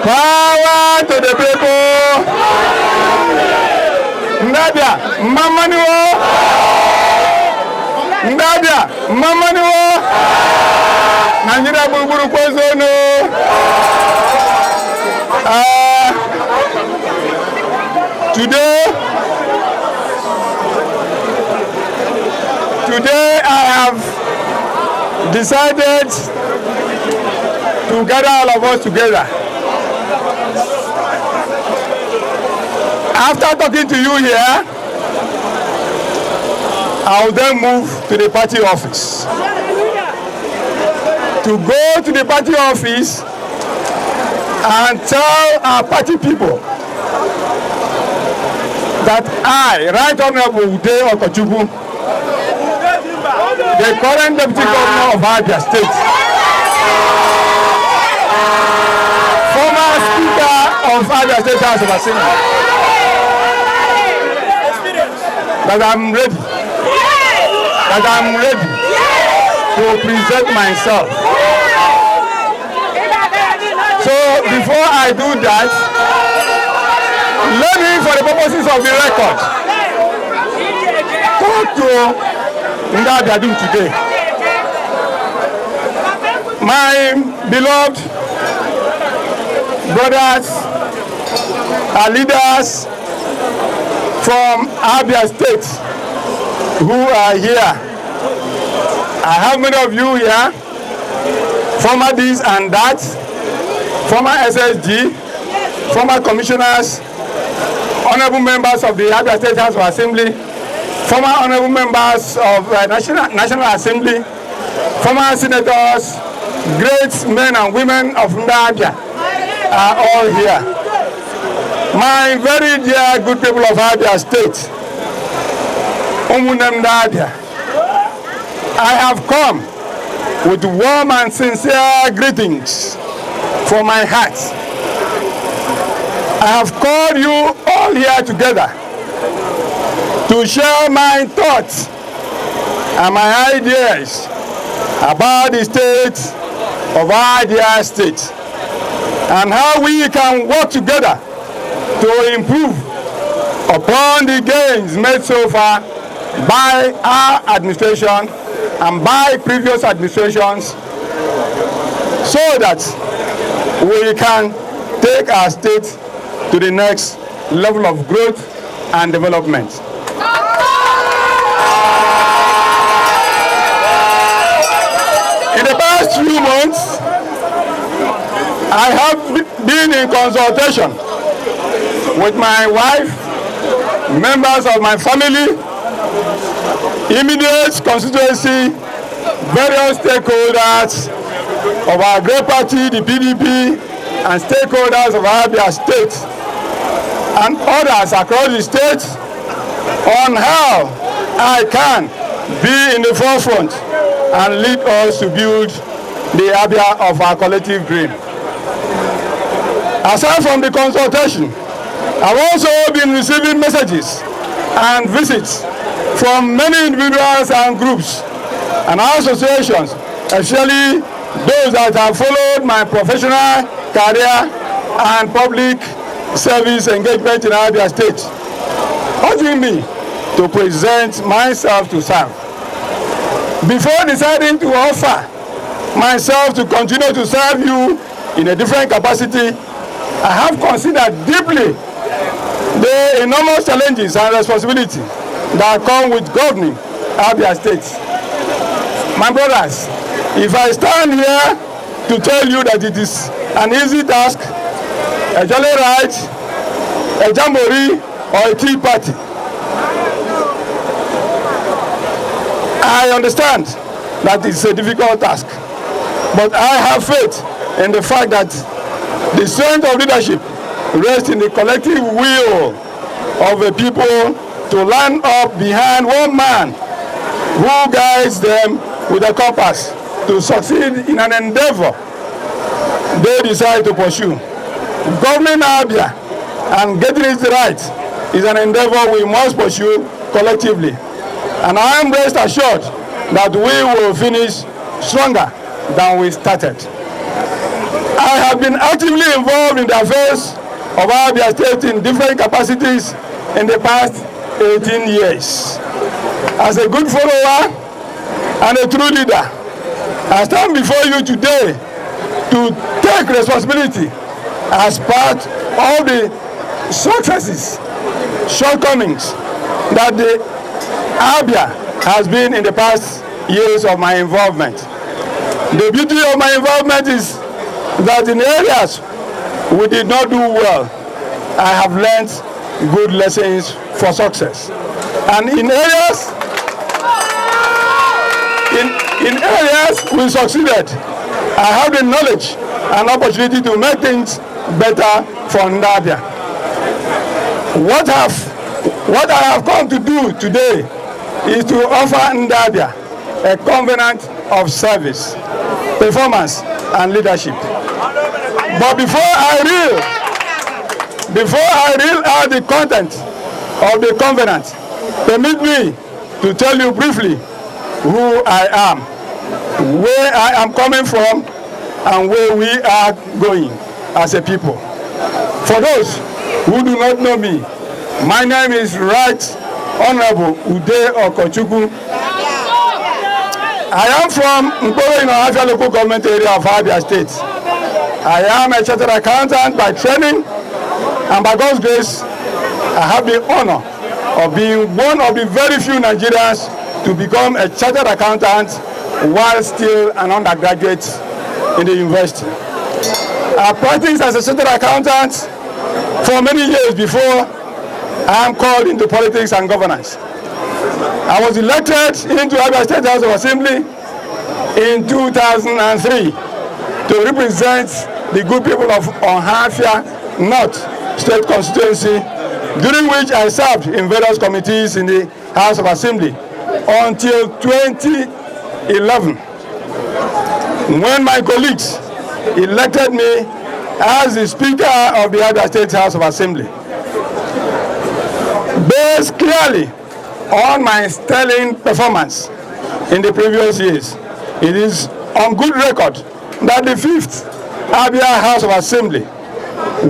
Power to the people. Abia, Mamaniwo. Abia, Mamaniwo. Nigeria Bulburu Kwezono. Today I have decided to gather all of us together. After talking to you here, I will then move to the party office. To go to the party office and tell our party people that I, Right Honorable Ude Okochukwu, the current Deputy Governor of Abia State, former Speaker of Abia State House of Assembly, that I'm ready to present myself. So before I do that, let me, for the purposes of the record, talk to Abia today. My beloved brothers and leaders from Abia State who are here. I have many of you here, former this and that, former SSG, former commissioners, honorable members of the Abia State House of Assembly, former honorable members of National Assembly, former senators, great men and women of Abia are all here. My very dear good people of Abia State, I have come with warm and sincere greetings from my heart. I have called you all here together to share my thoughts and my ideas about the state of Abia State and how we can work together to improve upon the gains made so far by our administration and by previous administrations, so that we can take our state to the next level of growth and development. In the past few months, I have been in consultation with my wife, members of my family, immediate constituency, various stakeholders of our great party, the PDP, and stakeholders of Abia State, and others across the state, on how I can be in the forefront and lead us to build the Abia of our collective dream. Aside from the consultation, I've also been receiving messages and visits from many individuals and groups and associations, especially those that have followed my professional career and public service engagement in Abia State, urging me to present myself to serve. Before deciding to offer myself to continue to serve you in a different capacity, I have considered deeply the enormous challenges and responsibilities that come with governing Abia State. My brothers, if I stand here to tell you that it is an easy task, a jolly ride, a jamboree, or a tea party, I understand that it's a difficult task. But I have faith in the fact that the strength of leadership rests in the collective will of the people to line up behind one man who guides them with a compass to succeed in an endeavor they decide to pursue. Governing Abia and getting it right is an endeavor we must pursue collectively. And I am rest assured that we will finish stronger than we started. I have been actively involved in the affairs of Abia State in different capacities in the past 18 years. As a good follower and a true leader, I stand before you today to take responsibility as part of the successes, shortcomings that the Abia has been in the past years of my involvement. The beauty of my involvement is that in areas we did not do well, I have learned good lessons for success. And in areas we succeeded, I have the knowledge and opportunity to make things better for Abia. What I have come to do today is to offer Abia a covenant of service, performance, and leadership. But before I reel out the content of the covenant, permit me to tell you briefly who I am, where I am coming from, and where we are going as a people. For those who do not know me, my name is Right Honorable Ude Okochukwu. I am from Abia local government area of Abia State. I am a chartered accountant by training, and by God's grace, I have the honor of being one of the very few Nigerians to become a chartered accountant while still an undergraduate in the university. I practiced as a chartered accountant for many years before I am called into politics and governance. I was elected into Abia State House of Assembly in 2003 to represent the good people of Onhafia North State Constituency, during which I served in various committees in the House of Assembly until 2011, when my colleagues elected me as the Speaker of the Abia State House of Assembly. Based clearly on my sterling performance in the previous years, it is on good record that the 5th Abia House of Assembly,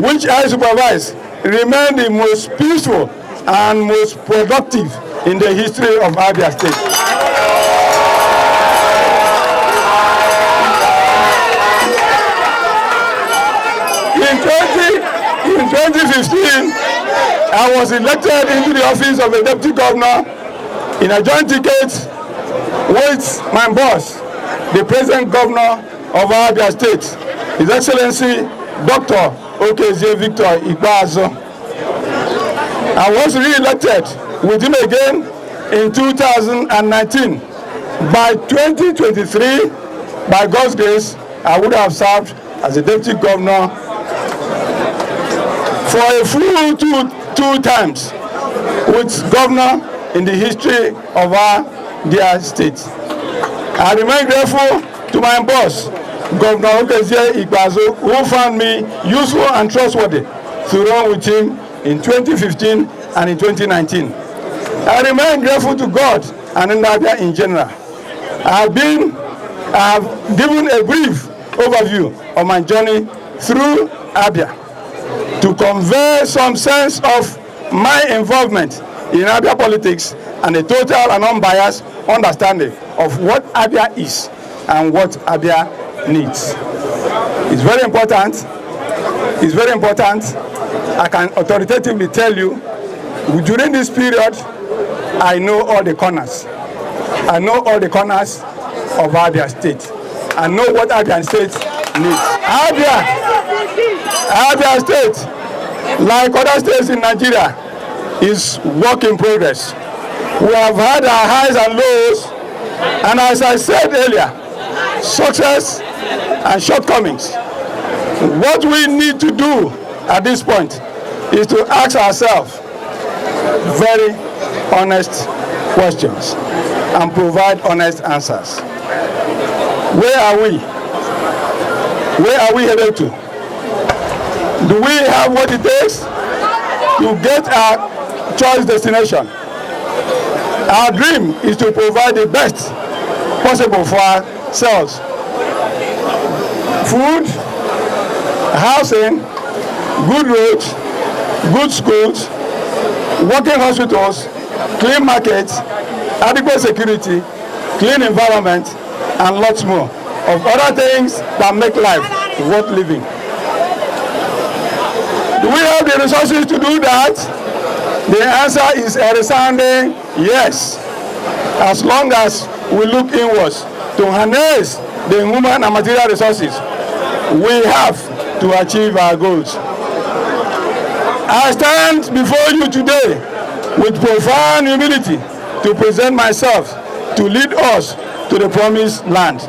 which I supervise, remained the most peaceful and most productive in the history of Abia State. In 2015, I was elected into the office of a deputy governor in a joint ticket with my boss, the present governor of Abia State, His Excellency Dr. Okezie Victor Ikpeazu. I was re-elected with him again in 2019. By 2023, by God's grace, I would have served as a deputy governor for a full two times with governor in the history of our dear state. I remain grateful to my boss, Governor Okezie Ikpeazu, who found me useful and trustworthy to run with him in 2015 and in 2019. I remain grateful to God and Abia in general. I have given a brief overview of my journey through Abia to convey some sense of my involvement in Abia politics and a total and unbiased understanding of what Abia is and what Abia needs. It's very important. It's very important. I can authoritatively tell you, during this period, I know all the corners. I know all the corners of Abia State. I know what Abia State needs. Abia State, like other states in Nigeria, is work in progress. We have had our highs and lows, and as I said earlier, success and shortcomings. What we need to do at this point is to ask ourselves very honest questions and provide honest answers. Where are we? Where are we headed to? Do we have what it takes to get our choice destination? Our dream is to provide the best possible for ourselves. Food, housing, good roads, good schools, working hospitals, clean markets, adequate security, clean environment, and lots more of other things that make life worth living. Do we have the resources to do that? The answer is a resounding yes, as long as we look inwards to harness the human and material resources we have to achieve our goals. I stand before you today with profound humility to present myself to lead us to the promised land.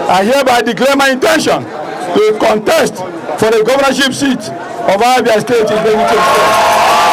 I hereby declare my intention to contest for the governorship seat of Abia State in 2024.